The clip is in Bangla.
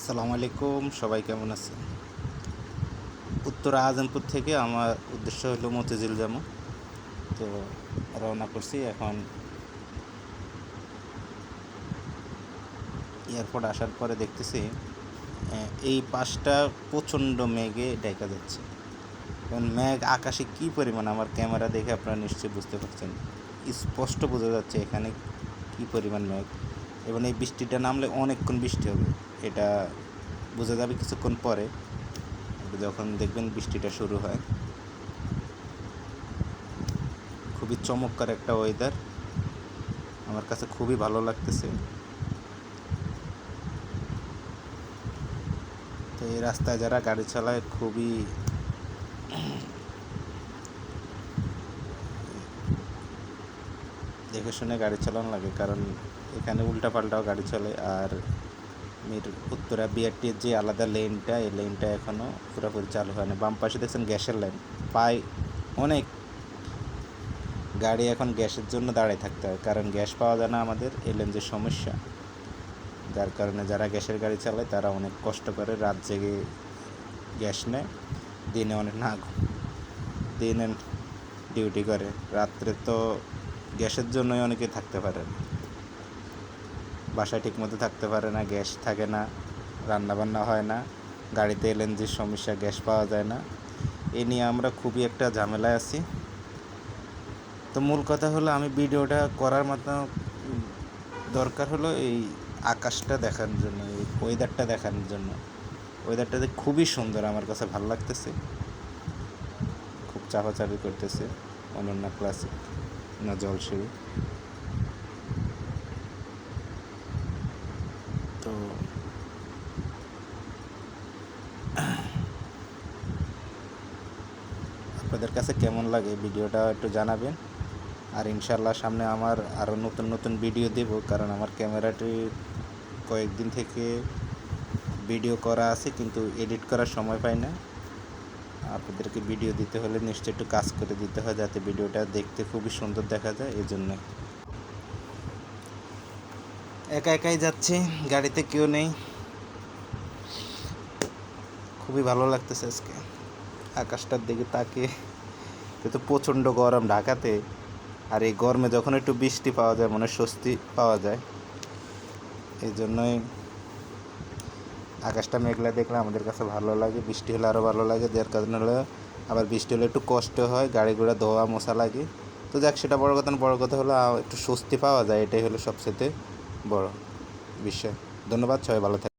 আসসালামু আলাইকুম, সবাই কেমন আছেন? উত্তর আজমপুর থেকে আমার উদ্দেশ্য হলো মতিঝিল যাবো। তো রওনা করছি। এখন এয়ারপোর্ট আসার পরে দেখতেছি এই পাশটা প্রচণ্ড মেঘে ঢেকে যাচ্ছে। এখন মেঘ আকাশে কী পরিমাণ, আমার ক্যামেরা দেখে আপনারা নিশ্চয়ই বুঝতে পারছেন। স্পষ্ট বোঝা যাচ্ছে এখানে কী পরিমাণ মেঘ, এবং এই বৃষ্টিটা নামলে অনেকক্ষণ বৃষ্টি হবে। এটা বোঝা যাবে কিছুক্ষণ পরে, যখন দেখবেন বৃষ্টিটা শুরু হয়। খুবই চমৎকার একটা ওয়েদার, আমার কাছে খুবই ভালো লাগতেছে। তো এই রাস্তায় যারা গাড়ি চালায় খুবই দেখে শুনে গাড়ি চালানো লাগে, কারণ এখানে উল্টাপাল্টাও গাড়ি চলে। আর উত্তরা বিআরটির যে আলাদা লেনটা, এই লেনটা এখনও পুরোপুরি চালু হয়নি। বাম পাশে দেখছেন গ্যাসের লাইন, প্রায় অনেক গাড়ি এখন গ্যাসের জন্য দাঁড়িয়ে থাকতে হয়, কারণ গ্যাস পাওয়া যায় না আমাদের এলএনজির সমস্যা। যার কারণে যারা গ্যাসের গাড়ি চালায় তারা অনেক কষ্ট করে, রাত জেগে গ্যাস নেয়, দিনে অনেক দিনে ডিউটি করে। রাত্রে তো গ্যাসের জন্যই অনেকে থাকতে পারে না, বাসায় ঠিকমতো থাকতে পারে না, গ্যাস থাকে না, রান্নাবান্না হয় না, গাড়িতে এলএনজির সমস্যা, গ্যাস পাওয়া যায় না। এ নিয়ে আমরা খুবই একটা ঝামেলায় আছি। তো মূল কথা হলো, আমি ভিডিওটা করার মতো দরকার হলো এই আকাশটা দেখানোর জন্য, এই ওয়েদারটা দেখানোর জন্য। ওয়েদারটা খুবই সুন্দর, আমার কাছে ভালো লাগতেছে। খুব চাপাচাপি করতেছে অনন্যা ক্লাসিক না জলসিঁড়ি। তো আপনাদের কাছে কেমন লাগে ভিডিওটা একটু জানাবেন। আর ইনশাল্লাহ সামনে আমার আরও নতুন নতুন ভিডিও দেব, কারণ আমার ক্যামেরাটি কয়েকদিন থেকে ভিডিও করা আছে, কিন্তু এডিট করার সময় পাই না। আপনাদেরকে ভিডিও দিতে হলে নিশ্চয়ই একটু কাজ করে দিতে হয়, যাতে ভিডিওটা দেখতে খুবই সুন্দর দেখা যায়। এই জন্য একা একাই যাচ্ছি, গাড়িতে কেউ নেই। খুবই ভালো লাগতেছে আজকে আকাশটার দিকে তাকিয়ে। কিন্তু প্রচণ্ড গরম ঢাকাতে, আর এই গরমে যখন একটু বৃষ্টি পাওয়া যায় মনে স্বস্তি পাওয়া যায়। এই জন্যই আকাশটা মেঘলা দেখলে আমাদের কাছে ভালো লাগে, বৃষ্টি হলে আরও ভালো লাগে। যার কারণে হলো, আবার বৃষ্টি হলে একটু কষ্ট হয়, গাড়ি ঘোড়া ধোয়া মশা লাগে। তো যাক, সেটা বড় কথা না, বড় কথা হলো একটু স্বস্তি পাওয়া যায়, এটাই হলো সবচেয়ে বড় বিষয়। ধন্যবাদ, সবাই ভালো থাকে।